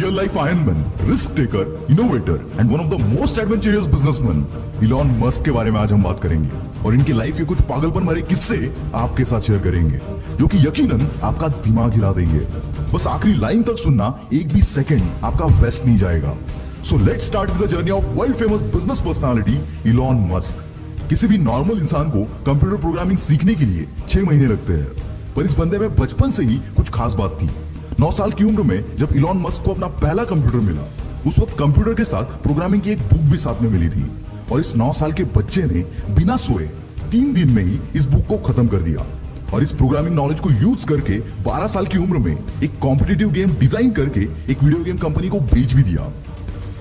real life Iron Man, risk taker, innovator and one of the most adventurous businessmen, Elon Musk के बारे में आज हम बात करेंगे और इनकी लाइफ के कुछ पागलपन भरे किस्से आपके साथ शेयर करेंगे जो कि यकीनन आपका दिमाग हिला देंगे। बस आखिरी लाइन तक सुनना, एक भी सेकंड आपका वेस्ट नहीं जाएगा। So let's start with the journey of world famous business personality Elon Musk. किसी भी नॉर्मल इंसान को कंप्यूटर प्रोग्रामिंग सीखने के लिए 6 महीने लगते हैं, पर इस बंदे में बचपन से ही कुछ खास बात थी। 9 साल की उम्र में जब इलॉन मस्क को अपना पहला कंप्यूटर मिला, उस वक्त कंप्यूटर के साथ प्रोग्रामिंग की एक बुक भी साथ में मिली थी और इस 9 साल के बच्चे ने बिना सोए 3 दिन में ही इस बुक को खत्म कर दिया और इस प्रोग्रामिंग नॉलेज को यूज करके 12 साल की उम्र में एक कॉम्पिटिटिव गेम डिजाइन करके एक वीडियो गेम कंपनी को बेच भी दिया।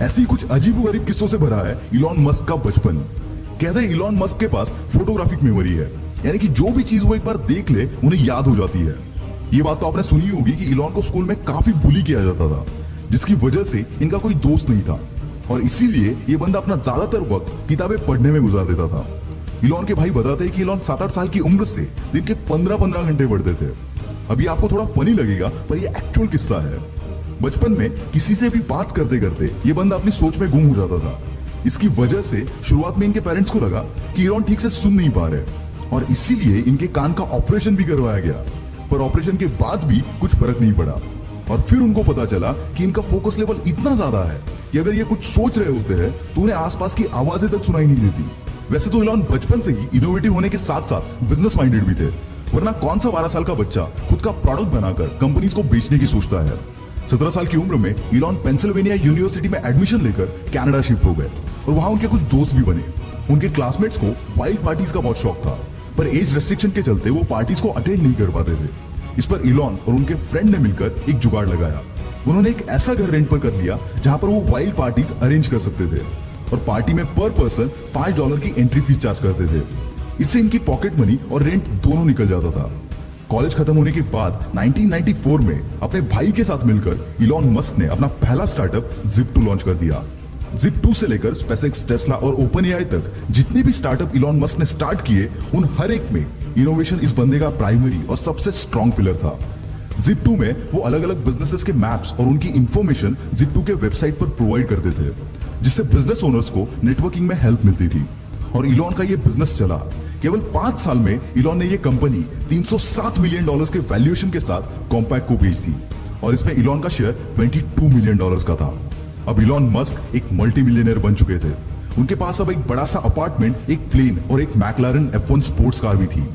ऐसी कुछ अजीबोगरीब किस्सों से भरा है इलॉन मस्क का बचपन। कहते हैं इलॉन मस्क के पास फोटोग्राफिक मेमोरी है, यानी कि जो भी चीज वो एक बार देख ले उन्हें याद हो जाती है। ये बात तो आपने सुनी होगी कि इलॉन को स्कूल में काफी बुली किया जाता था, जिसकी वजह से इनका कोई दोस्त नहीं था और इसीलिए ये बंदा अपना ज्यादातर वक्त किताबें पढ़ने में गुजार देता था। इलॉन के भाई बताते हैं कि इलॉन 7-8 साल की उम्र से दिन के 15-15 घंटे पढ़ते थे। अभी आपको थोड़ा फनी लगेगा, पर ये एक्चुअल किस्सा है। बचपन में किसी से भी बात करते करते ये बंदा अपनी सोच में गुम हो जाता था। इसकी वजह से शुरुआत में इनके पेरेंट्स को लगा कि इलॉन ठीक से सुन नहीं पा रहे और इसीलिए इनके कान का ऑपरेशन भी करवाया गया, पर ऑपरेशन के बाद भी कुछ फर्क नहीं पड़ा। और फिर उनको पता चला कि इनका फोकस लेवल इतना ज्यादा है कि अगर ये कुछ सोच रहे होते हैं तो उन्हें आसपास की आवाजें तक सुनाई नहीं देती। वैसे तो इलॉन बचपन से ही इनोवेटिव होने के साथ साथ बिजनेस माइंडेड भी थे, वरना कौन सा 12 साल का बच्चा खुद का प्रोडक्ट बनाकर कंपनीज को बेचने की सोचता है। 17 साल की उम्र में इलॉन पेंसिल्वेनिया यूनिवर्सिटी में एडमिशन लेकर कनाडा शिफ्ट हो गए और वहां उनके कुछ दोस्त भी बने। उनके क्लासमेट्स को वाइल्ड पार्टीज का बहुत शौक था, पर एज रेस्ट्रिक्शन के चलते वो पार्टीज को अटेंड नहीं कर पाते थे। इस पर इलॉन और उनके फ्रेंड ने मिलकर एक जुगाड़ लगाया। उन्होंने एक ऐसा घर रेंट पर कर लिया जहां पर वो वाइल्ड पार्टीज अरेंज कर सकते थे और पार्टी में पर पर्सन $5 की एंट्री फीस चार्ज करते थे। इससे इनकी पॉकेट मनी और रेंट दोनों निकल जाता था। कॉलेज खत्म होने के बाद 1994 में अपने भाई के साथ मिलकर इलॉन मस्क ने अपना पहला स्टार्टअप Zip2 लॉन्च कर दिया। Zip2 से लेकर SpaceX, टेस्ला और OpenAI तक जितने भी स्टार्टअप इलॉन मस्क ने स्टार्ट किए, उन हर एक में इनोवेशन इस बंदे का प्राइमरी और सबसे स्ट्रॉन्ग पिलर था। Zip2 में वो अलग अलग बिजनेसेस के मैप्स और उनकी इंफॉर्मेशन Zip2 के वेबसाइट पर प्रोवाइड करते थे, जिससे बिजनेस ओनर्स को नेटवर्किंग में हेल्प मिलती थी। और इलॉन का ये बिजनेस चला। केवल 5 साल में इलॉन ने ये कंपनी $307 मिलियन के वैल्यूएशन के साथ कॉम्पैक्ट को बेच दी और इसमें इलॉन का शेयर $22 मिलियन का था। अब इलॉन मस्क एक मल्टी मिलियनर बन चुके थे। उनके पास अब एक बड़ा सा अपार्टमेंट, एक प्लेन और एक मैकलारन F1 स्पोर्ट्स कार भी थी।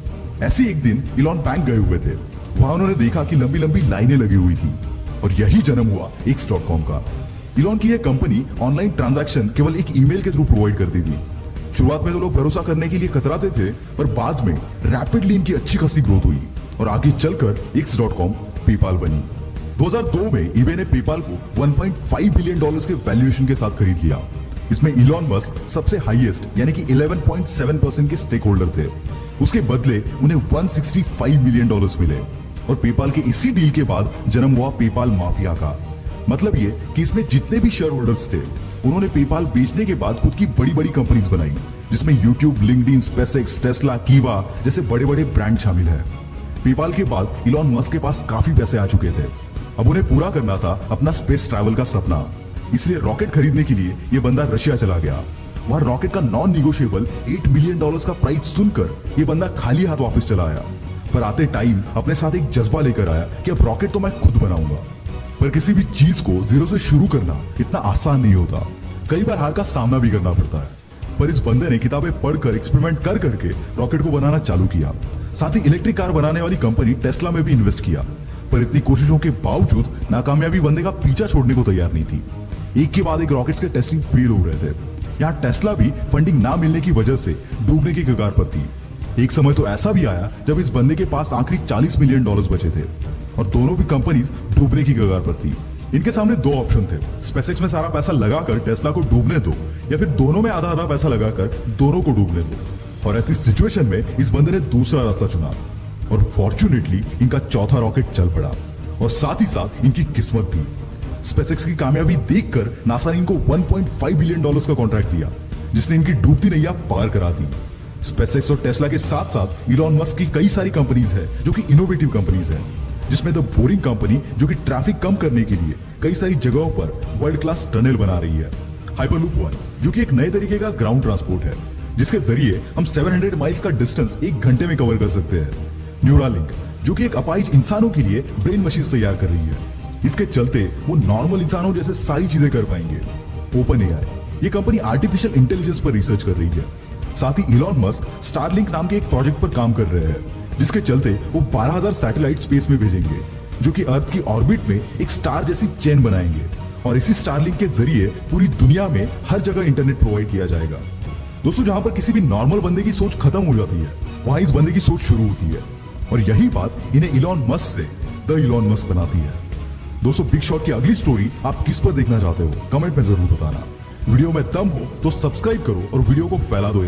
ऐसे एक दिन इलॉन बैंक गए हुए थे। वहां उन्होंने देखा कि लंबी लंबी लाइनें लगी हुई थी और यही जन्म हुआ X.com का। इलॉन की यह कंपनी ऑनलाइन ट्रांजैक्शन केवल एक ईमेल के थ्रू प्रोवाइड करती थी। शुरुआत में तो लोग भरोसा करने के लिए कतराते थे, पर बाद में रैपिडली इनकी अच्छी खासी ग्रोथ हुई और आगे चलकर X.com पेपाल बनी। 2002 में eBay ने पेपाल को $1.5 बिलियन के वैल्यूएशन के साथ खरीद लिया। इसमें इलॉन मस्क सबसे हाईएस्ट यानी कि 11.7% के स्टेक होल्डर थे। उसके बदले उन्हें $165 मिलियन मिले और पेपाल के इसी डील के बाद जन्म हुआ पेपाल माफिया का। मतलब ये कि इसमें जितने भी शेयर होल्डर्स थे, उन्होंने पेपाल बेचने के बाद खुद की बड़ी बड़ी कंपनीज बनाई, जिसमें यूट्यूब, लिंक्डइन, SpaceX, टेस्ला, कीवा जैसे बड़े बड़े ब्रांड शामिल है। पेपाल के बाद इलॉन मस्क के पास काफी पैसे आ चुके थे। अब उन्हें पूरा करना था अपना स्पेस ट्रैवल का सपना, इसलिए रॉकेट खरीदने के लिए यह बंदा रशिया चला गया। वहां रॉकेट का नॉन निगोशिएबल $8 मिलियन का प्राइस सुनकर यह बंदा खाली हाथ वापस चला आया, पर आते टाइम अपने साथ एक जज्बा लेकर आया कि अब रॉकेट तो मैं खुद बनाऊंगा। पर किसी भी चीज को जीरो से शुरू करना इतना आसान नहीं होता, कई बार हार का सामना भी करना पड़ता है। पर इस बंदे ने किताबें पढ़कर एक्सपेरिमेंट कर करके रॉकेट को बनाना चालू किया। साथ ही इलेक्ट्रिक कार बनाने वाली कंपनी टेस्ला में भी इन्वेस्ट किया, पर इतनी कोशिशों के बावजूद नाकामयाबी बंदे का पीछा छोड़ने को तैयार नहीं थी। एक के बाद एक रॉकेट्स के टेस्टिंग फेल हो रहे थे। यहाँ टेस्ला भी फंडिंग ना मिलने की वजह से डूबने की कगार पर थी। एक समय तो ऐसा भी आया जब इस बंदे के पास आखिरी $40 मिलियन बचे थे और दोनों भी कंपनीज डूबने की कगार पर थी। इनके सामने 2 ऑप्शन थे, SpaceX में सारा पैसा लगाकर टेस्ला को डूबने दो या फिर दोनों में आधा आधा पैसा लगाकर दोनों को डूबने दो। और ऐसी सिचुएशन में इस बंदे ने दूसरा रास्ता चुना और फॉर्चुनेटली इनका चौथा रॉकेट चल पड़ा और साथ ही साथ इनकी किस्मत भी। SpaceX की कामयाबी देखकर नासा ने इनको $1.5 बिलियन का कॉन्ट्रैक्ट दिया, जिसने इनकी डूबती नैया पार करा दी। SpaceX और टेस्ला के साथ साथ इलॉन मस्क की कई सारी कंपनीज है जो कि इनोवेटिव कंपनीज है। जिसमें द बोरिंग कंपनी जो कि ट्रैफिक कम करने के लिए कई सारी जगहों पर वर्ल्ड क्लास टनल बना रही है। हाइपरलूप वन जो कि एक नए तरीके का ग्राउंड ट्रांसपोर्ट है, जिसके जरिए हम 700 माइल्स का डिस्टेंस 1 घंटे में कवर कर सकते हैं। न्यूरालिंक जो कि एक अपाहिज इंसानों के लिए ब्रेन मशीन तैयार कर रही है, इसके चलते वो नॉर्मल इंसानों जैसे सारी चीजें कर पाएंगे। ओपन एआई ये कंपनी आर्टिफिशियल इंटेलिजेंस पर रिसर्च कर रही है। साथ ही इलॉन मस्क स्टारलिंक नाम के एक प्रोजेक्ट पर काम कर रहे हैं, जिसके चलते वो 12,000 सैटेलाइट स्पेस में भेजेंगे, जो कि अर्थ की ऑर्बिट में एक स्टार जैसी चेन बनाएंगे। और इसी स्टारलिंक के जरिए पूरी दुनिया में हर जगह इंटरनेट प्रोवाइड किया जाएगा। दोस्तों, जहां पर किसी भी नॉर्मल बंदे की सोच खत्म हो जाती है, वहां इस बंदे की सोच शुरू होती है। और यही बात इन्हें इलॉन मस्क से द इलॉन मस्क बनाती है। दोस्तों, बिग शॉट की अगली स्टोरी आप किस पर देखना चाहते हो, कमेंट में जरूर बताना। वीडियो में दम हो तो सब्सक्राइब करो और वीडियो को फैला दो।